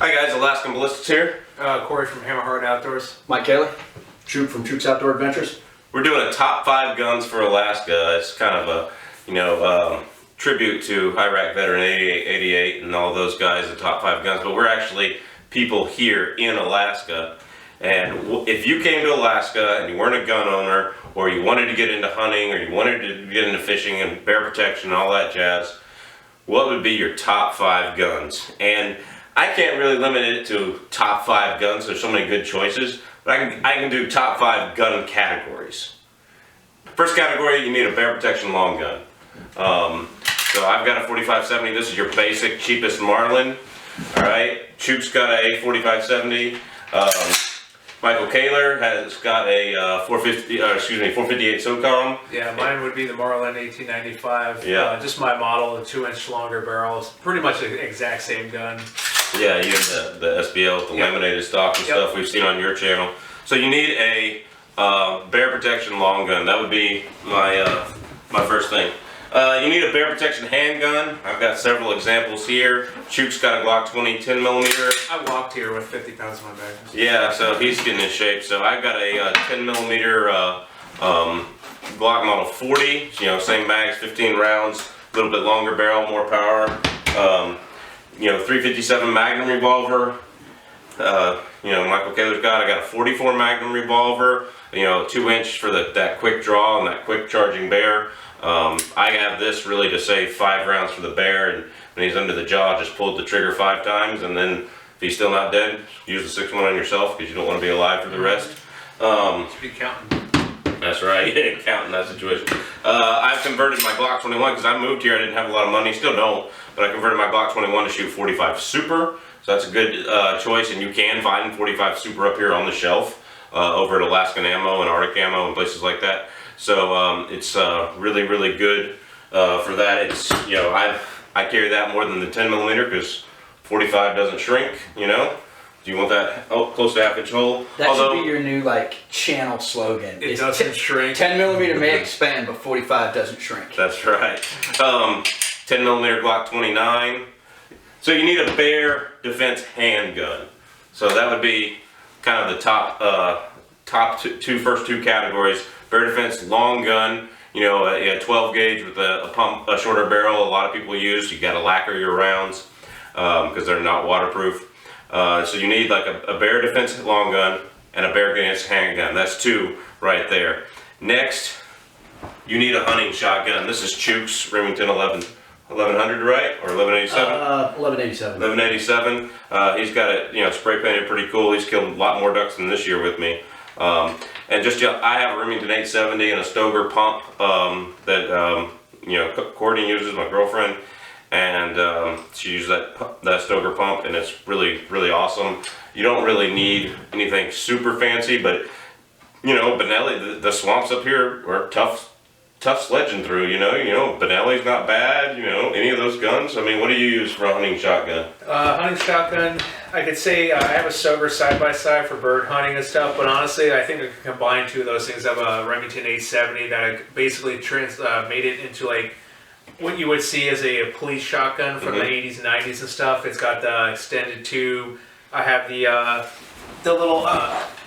Hi guys, Alaskan Ballistics here. Corey from Hammerheart Outdoors. Mike Taylor, Troop from Troops Outdoor Adventures. We're doing a top 5 guns for Alaska. It's kind of a, tribute to Iraq veteran 88 and all those guys, the top 5 guns. But we're actually people here in Alaska. And if you came to Alaska and you weren't a gun owner, or you wanted to get into hunting, or you wanted to get into fishing and bear protection and all that jazz, what would be your top 5 guns? And I can't really limit it to top 5 guns. There's so many good choices, but I can do top 5 gun categories. First category, you need a bear protection long gun. So I've got a 4570. This is your basic, cheapest Marlin. All right, Choop's got a 4570. Michael Kaler has got a 458 SOCOM. Yeah, mine would be the Marlin 1895. Yeah. Just my model, a 2-inch longer barrels. Pretty much the exact same gun. Yeah, you have the SBL, the laminated stock and stuff we've seen on your channel. So you need a bear protection long gun. That would be my my first thing. You need a bear protection handgun. I've got several examples here. Choop's got a Glock 20 10mm. I walked here with 50 pounds in my bag. Yeah, so he's getting in shape. So I've got a 10mm Glock Model 40. You know, same mags, 15 rounds, a little bit longer barrel, more power. 357 Magnum revolver. Michael Kaler's got. I got a 44 Magnum revolver. 2-inch for that quick draw and that quick charging bear. I have this really to save 5 rounds for the bear, and when he's under the jaw, just pull the trigger 5 times, and then if he's still not dead, use the 6th one on yourself because you don't want to be alive for the rest. Should be counting. That's right, counting that situation. I've converted my Glock 21 because I moved here. I didn't have a lot of money, still don't, but I converted my Glock 21 to shoot 45 Super, so that's a good choice, and you can find 45 Super up here on the shelf over at Alaskan Ammo and Arctic Ammo and places like that. So it's really, really good for that. It's I carry that more than the 10mm because 45 doesn't shrink. Do you want that close to 1/2-inch hole? That should be your new channel slogan. It doesn't shrink. 10mm may expand, but 45 doesn't shrink. That's right. 10mm Glock 29. So you need a bear defense handgun. So that would be kind of the first two categories. Bear defense long gun, a 12 gauge with a shorter barrel. A lot of people use. You got to lacquer your rounds because they're not waterproof. So you need like a bear defense long gun and a bear defense handgun. That's 2 right there. Next, you need a hunting shotgun. This is Choop's Remington 1100, right? Or 1187? 1187. 1187. He's got it, spray painted pretty cool. He's killed a lot more ducks than this year with me. And I have a Remington 870 and a Stoker pump that Courtney uses, my girlfriend, and she uses that Stoker pump, and it's really, really awesome. You don't really need anything super fancy, but Benelli, the swamps up here are tough sledging through. Benelli's not bad. Any of those guns. I mean, what do you use for a hunting shotgun? Hunting shotgun, I could say I have a Stoker side-by-side for bird hunting and stuff, but honestly, I think I could combine 2 of those things. I have a Remington 870 that I basically made it into like what you would see as a police shotgun from the 80s and 90s and stuff. It's got the extended tube. I have the little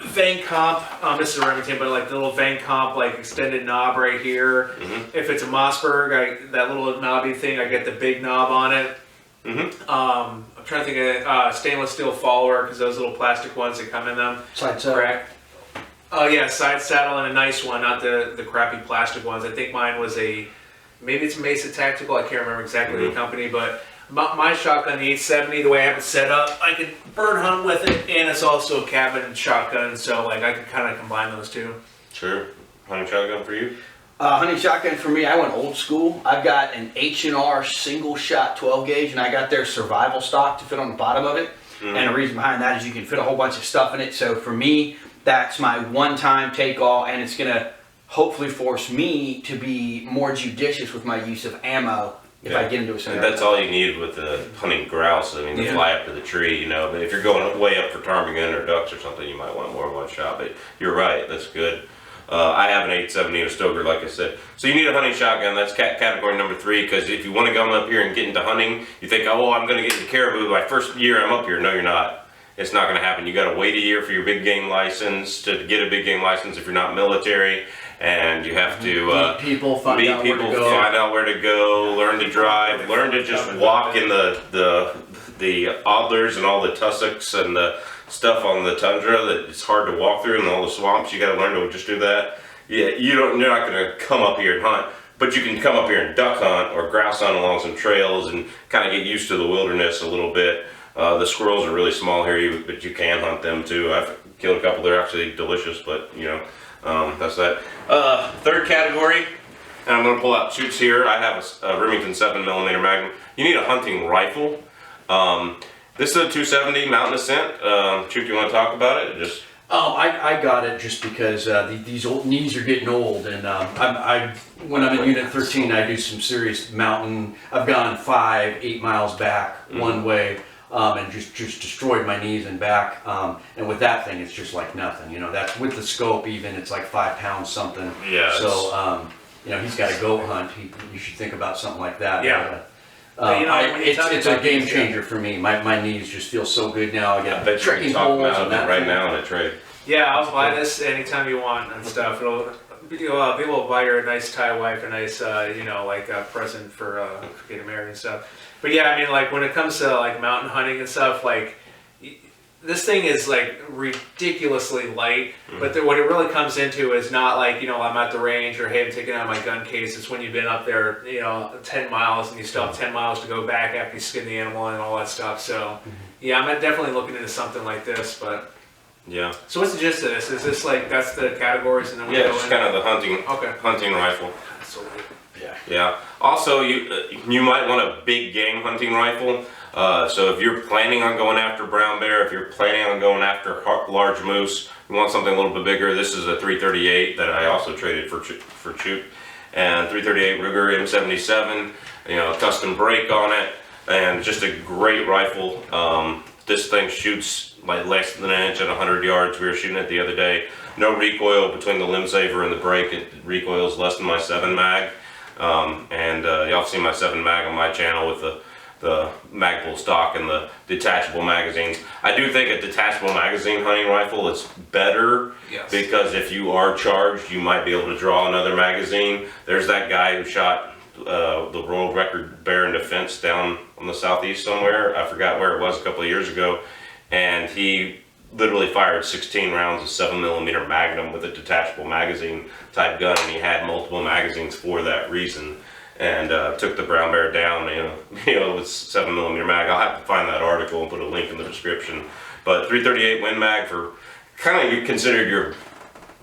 Vang Comp, this is a Remington, but like the little Vang Comp extended knob right here. If it's a Mossberg, that little knobby thing, I get the big knob on it. I'm trying to think of stainless steel follower because those little plastic ones that come in them. Side saddle. Oh yeah, side saddle and a nice one, not the crappy plastic ones. I think mine was maybe it's Mesa Tactical, I can't remember exactly the company, but my shotgun, the 870, the way I have it set up, I could bird hunt with it, and it's also a cabin shotgun, so I could kind of combine those 2. Sure. Hunting shotgun for you? Hunting shotgun for me, I went old school. I've got an H&R single shot 12 gauge, and I got their survival stock to fit on the bottom of it. And the reason behind that is you can fit a whole bunch of stuff in it. So for me, that's my one-time take-all, and it's gonna hopefully force me to be more judicious with my use of ammo if I get into a scenario. And that's all you need with the hunting grouse. I mean, they fly up to the tree, But if you're going way up for ptarmigan or ducks or something, you might want more than one shot. But you're right, that's good. I have an 870 and a Stoker, like I said. So you need a hunting shotgun. That's category number 3, because if you want to come up here and get into hunting, you think, oh, I'm going to get into caribou my first year I'm up here. No, you're not. It's not going to happen. You got to wait a year for your big game license to get a big game license if you're not military, and you have to meet people, find out where to go, learn to drive, learn to just walk in the alders and all the tussocks and the stuff on the tundra that it's hard to walk through, and all the swamps. You got to learn to just do that. Yeah, you're not going to come up here and hunt, but you can come up here and duck hunt or grouse hunt along some trails and kind of get used to the wilderness a little bit. The squirrels are really small here, but you can hunt them too. I've killed a couple. They're actually delicious, but you know, that's that. Third category, and I'm going to pull out shoots here. I have a Remington 7mm Magnum. You need a hunting rifle. This is a 270 Mountain Ascent. Shoot, you want to talk about it? Just. I got it just because these old knees are getting old, and when I'm in Unit 13, I do some serious mountain. I've gone 5-8 miles back one way. And just destroyed my knees and back. And with that thing, it's just like nothing. You know, that's with the scope even, it's like 5 pounds something. Yeah. So, you know, he's got a goat hunt. You should think about something like that. Yeah. It's a game changer for me. My knees just feel so good now. I got trekking talking poles about and it that right thing. now in a trade. Yeah, I'll buy this anytime you want and stuff. People will buy your nice Thai wife a nice, like a present for getting married and stuff. But yeah, I mean, like when it comes to like mountain hunting and stuff, like this thing is like ridiculously light. But what it really comes into is not like, I'm at the range or hey, I'm taking out my gun case. It's when you've been up there, 10 miles and you still have 10 miles to go back after you skin the animal and all that stuff. So yeah, I'm definitely looking into something like this, but. Yeah. So what's the gist of this? Is this like that's the categories and then we Yeah, go it's in? kind of the hunting rifle. So, Yeah. Yeah. Also, you might want a big game hunting rifle. So if you're planning on going after brown bear, if you're planning on going after large moose, you want something a little bit bigger. This is a 338 that I also traded for Choop, and 338 Ruger M77. Custom brake on it, and just a great rifle. This thing shoots like less than an inch at 100 yards. We were shooting it the other day. No recoil between the limb saver and the brake. It recoils less than my 7 mag. Y'all see my 7 mag on my channel with the Magpul stock and the detachable magazines. I do think a detachable magazine hunting rifle is better. Yes. Because if you are charged, you might be able to draw another magazine. There's that guy who shot the world record bear in defense down on the southeast somewhere. I forgot where it was a couple of years ago. And he literally fired 16 rounds of 7mm Magnum with a detachable magazine type gun, and he had multiple magazines for that reason, and took the brown bear down, with 7mm mag. I'll have to find that article and put a link in the description. But 338 Win Mag for kind of considered your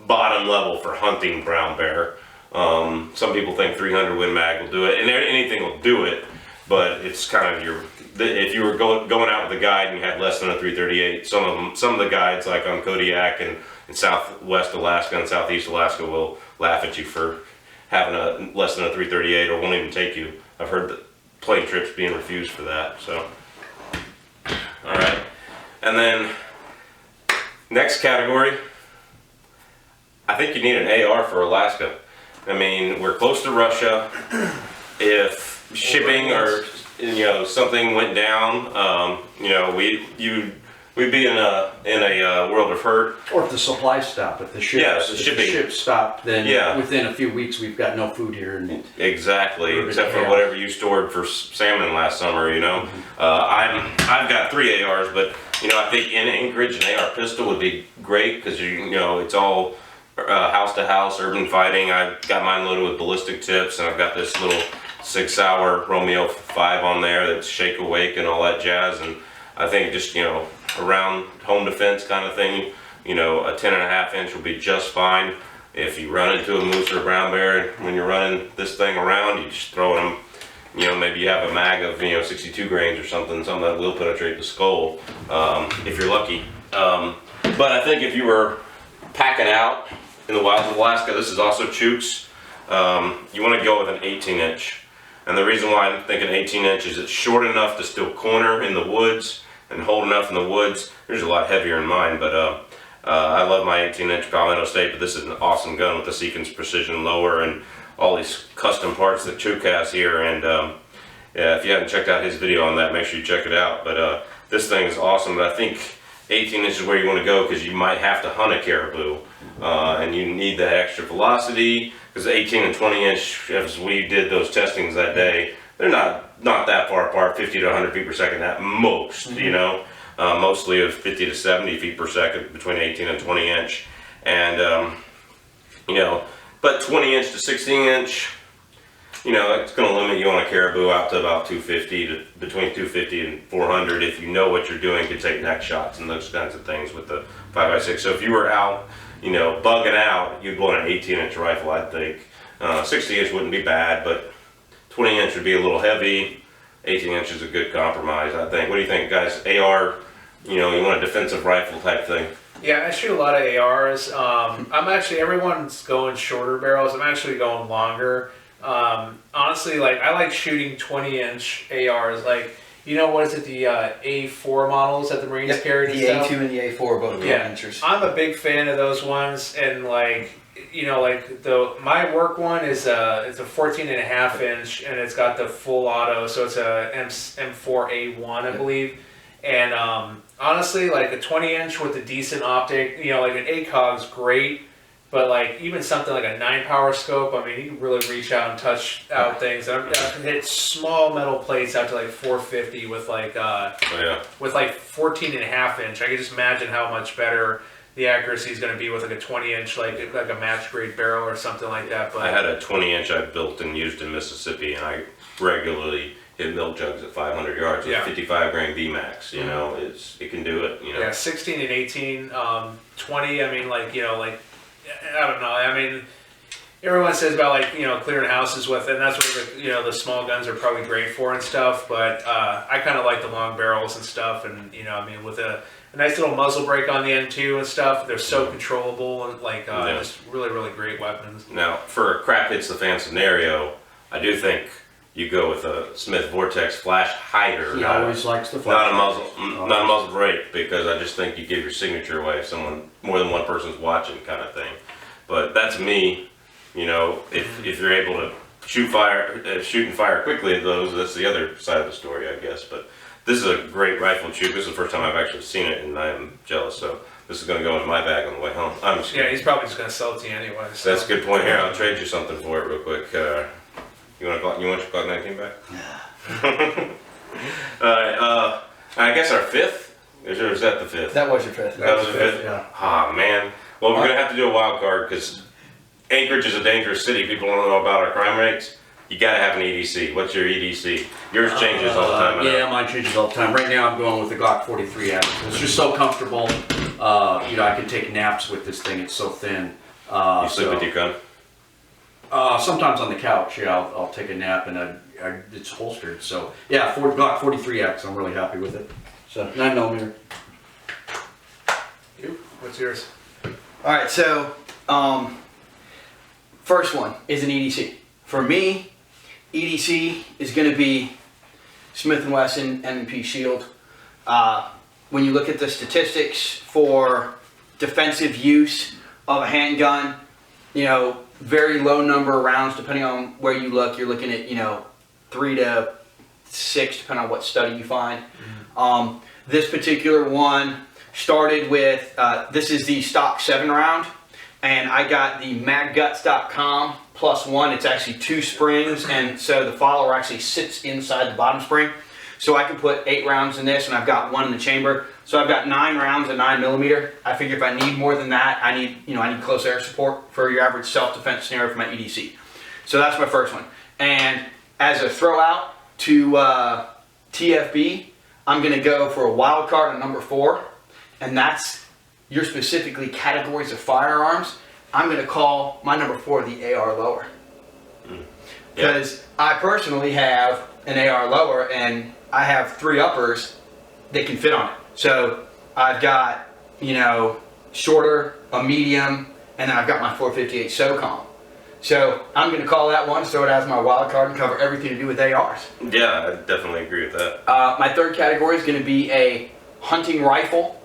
bottom level for hunting brown bear. Some people think 300 Win Mag will do it, and anything will do it, but it's kind of if you were going out with a guide and you had less than a 338, some of the guides like on Kodiak and in Southwest Alaska and Southeast Alaska will laugh at you for having a less than a 338 or won't even take you. I've heard that plane trips being refused for that. So, all right, and then next category, I think you need an AR for Alaska. I mean, we're close to Russia. If shipping or something went down, we'd be in a world of hurt. Or if the supplies stop, if the ships stop, then within a few weeks we've got no food here. Exactly, except for whatever you stored for salmon last summer. I've got 3 ARs, but I think in Anchorage an AR pistol would be great because it's all house to house urban fighting. I've got mine loaded with ballistic tips, and I've got this little 6-hour Romeo 5 on there that's shake awake and all that jazz. And I think just around home defense kind of thing, a 10.5 inch will be just fine. If you run into a moose or a brown bear when you're running this thing around, you just throw them. Maybe you have a mag of 62 grains or something that will penetrate the skull if you're lucky. But I think if you were packing out in the wilds of Alaska, this is also Chook's. You want to go with an 18 inch. And the reason why I'm thinking 18 inch is it's short enough to still corner in the woods and hold enough in the woods. There's a lot heavier in mine, but I love my 18-inch Palmetto State, but this is an awesome gun with the Sequence Precision Lower and all these custom parts that Chook has here. And yeah, if you haven't checked out his video on that, make sure you check it out. But this thing is awesome. But I think 18 inches is where you want to go because you might have to hunt a caribou, and you need that extra velocity. Because 18 and 20 inch, as we did those testings that day, they're not that far apart, 50 to 100 feet per second at most, you know. Mostly of 50 to 70 feet per second between 18 and 20 inch. And, you know, but 20 inch to 16 inch, you know, it's going to limit you on a caribou out to about 250 to between 250 and 400 if you know what you're doing, can take neck shots and those kinds of things with the 5.56. So if you were out, you know, bugging out, you'd want an 18-inch rifle, I think. 60-inch wouldn't be bad, but 20-inch would be a little heavy. 18-inch is a good compromise, I think. What do you think, guys? AR, you know, you want a defensive rifle type thing? Yeah, I shoot a lot of ARs. I'm actually, everyone's going shorter barrels. I'm actually going longer. Honestly, like, I like shooting 20-inch ARs. Like, you know, what is it, the A4 models that the Marines carry? The A2 and the A4 both inches. I'm a big fan of those ones, and like, you know, like my work one is it's a 14.5 inch, and it's got the full auto, so it's a M4A1, I believe. And honestly, like a 20 inch with a decent optic, you know, like an ACOG's great, but like even something like a 9-power scope, I mean, you can really reach out and touch out things. I've hit small metal plates out to like 450 with like with like 14.5 inch. I can just imagine how much better the accuracy is going to be with like a 20 inch, like a match grade barrel or something like that. But I had a 20 inch I built and used in Mississippi, and I regularly hit milk jugs at 500 yards with 55 grain B-Max. You know, it can do it. You know, yeah, 16 and 18, 20. I mean, like, you know, like, I don't know. I mean, everyone says about, like, you know, clearing houses with it, and that's what the, you know, the small guns are probably great for and stuff. But I kind of like the long barrels and stuff, and you know, I mean, with a nice little muzzle brake on the N2 and stuff, they're so controllable and like just really, really great weapons. Now, for a crap hits the fan scenario, I do think you go with a Smith Vortex flash hider. He always likes the flash. Not a muzzle brake, because I just think you give your signature away if someone, more than one person's watching, kind of thing. But that's me. You know, if you're able to shoot and fire quickly at those, that's the other side of the story, I guess. But this is a great rifle to shoot. This is the first time I've actually seen it, and I am jealous. So this is going to go in my bag on the way home. Yeah, he's probably just going to sell it to you anyway. So. That's a good point. Here, I'll trade you something for it real quick. You want your Glock 19 back? Alright, I guess our fifth? Or is that the fifth? That was your fifth. That was the fifth? Yeah. Ah, man. Well, we're going to have to do a wild card because Anchorage is a dangerous city. People don't know about our crime rates. You got to have an EDC. What's your EDC? Yours changes all the time. I know. Yeah, mine changes all the time. Right now I'm going with the Glock 43 X. It's just so comfortable. You know, I can take naps with this thing. It's so thin. You sleep with your gun? Sometimes on the couch, yeah, I'll take a nap and it's holstered. So yeah, Glock 43X, I'm really happy with it. So 9mm. You? What's yours? All right, so first one is an EDC. For me, EDC is going to be Smith & Wesson M&P Shield. When you look at the statistics for defensive use of a handgun, you know, very low number of rounds, depending on where you look. You're looking at, you know, 3 to 6, depending on what study you find. This particular one started with, this is the stock 7 round, and I got the magguts.com +1. It's actually 2 springs, and so the follower actually sits inside the bottom spring. So I can put 8 rounds in this, and I've got 1 in the chamber. So I've got 9 rounds at 9mm. I figure if I need more than that, I need close air support for your average self-defense scenario for my EDC. So that's my first one. And as a throw out to TFB, I'm going to go for a wild card on number 4, and that's your specifically categories of firearms. I'm going to call my number 4 the AR lower. Because I personally have an AR lower, and I have 3 uppers that can fit on it. So I've got, you know, shorter, a medium, and then I've got my 458 SOCOM. So I'm going to call that one, throw it as my wild card, and cover everything to do with ARs. Yeah, I definitely agree with that. My third category is going to be a hunting rifle.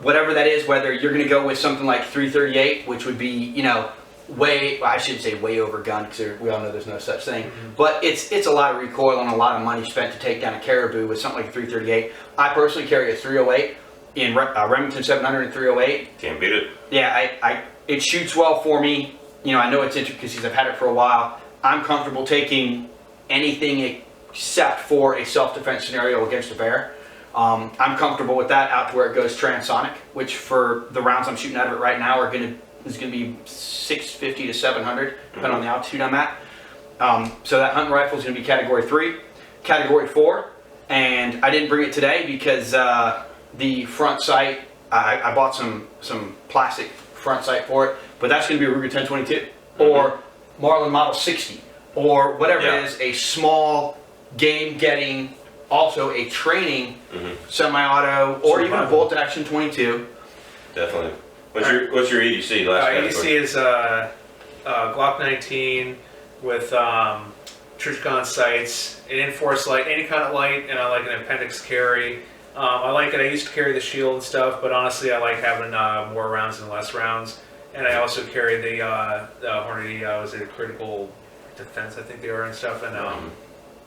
whatever that is, whether you're going to go with something like 338, which would be, you know, I shouldn't say way over gun, because we all know there's no such thing, but it's a lot of recoil and a lot of money spent to take down a caribou with something like a 338. I personally carry a 308 in Remington 700 and 308. Can't beat it. Yeah, it shoots well for me. You know, I know it's intricacies. I've had it for a while. I'm comfortable taking anything except for a self-defense scenario against a bear. I'm comfortable with that out to where it goes transonic, which for the rounds I'm shooting out of it right now is going to be 650 to 700, depending on the altitude I'm at. So that hunting rifle is going to be category 3. Category 4, and I didn't bring it today because the front sight, I bought some plastic front sight for it, but that's going to be a Ruger 1022 or Marlin Model 60 or whatever it is, a small game getting, also a training semi-auto or even a bolt action 22. Definitely. What's your EDC last category? EDC is Glock 19 with Church gun sights, an enforced light, any kind of light, and I like an appendix carry. I like it. I used to carry the shield and stuff, but honestly, I like having more rounds than less rounds. And I also carry the Hornady. Was it critical defense? I think they are and stuff. And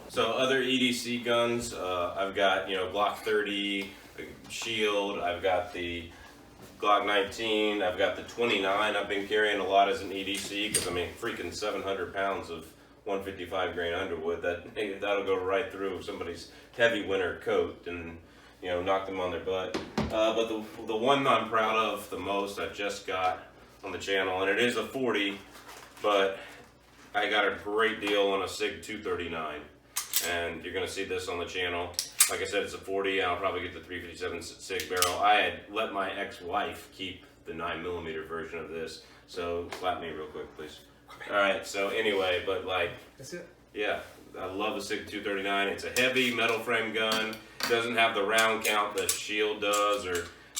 so other EDC guns, I've got Glock 30 shield. I've got the Glock 19. I've got the 29. I've been carrying a lot as an EDC because I mean, freaking 700 pounds of 155 grain Underwood. That'll go right through somebody's heavy winter coat and knock them on their butt. But the one I'm proud of the most, I just got on the channel, and it is a 40, but I got a great deal on a SIG 239, and you're gonna see this on the channel. Like I said, it's a 40, and I'll probably get the 357 SIG barrel. I had let my ex-wife keep the 9mm version of this, so slap me real quick, please. All right, so anyway, but like, that's it. Yeah, I love the SIG 239. It's a heavy metal frame gun. It doesn't have the round count the Shield does,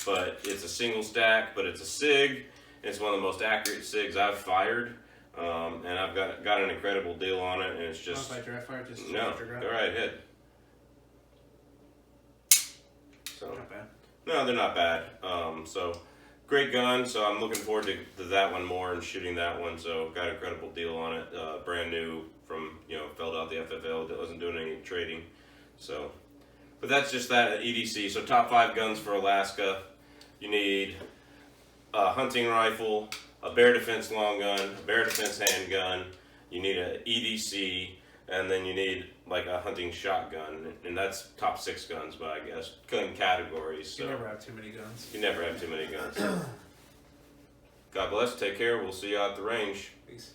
but it's a single stack, but it's a SIG. It's one of the most accurate SIGs I've fired, and I've got an incredible deal on it, and it's just... If I dry fire, just no, go right ahead. So, not bad. No, they're not bad. So, great gun, so I'm looking forward to that one more and shooting that one, so got an incredible deal on it. Brand new from, filled out the FFL, wasn't doing any trading, so... But that's just that at EDC. So top 5 guns for Alaska. You need a hunting rifle, a bear defense long gun, a bear defense handgun. You need an EDC, and then you need like a hunting shotgun. And that's top 6 guns, but I guess gun categories. So you never have too many guns. You never have too many guns. God bless. Take care. We'll see you out at the range. Peace.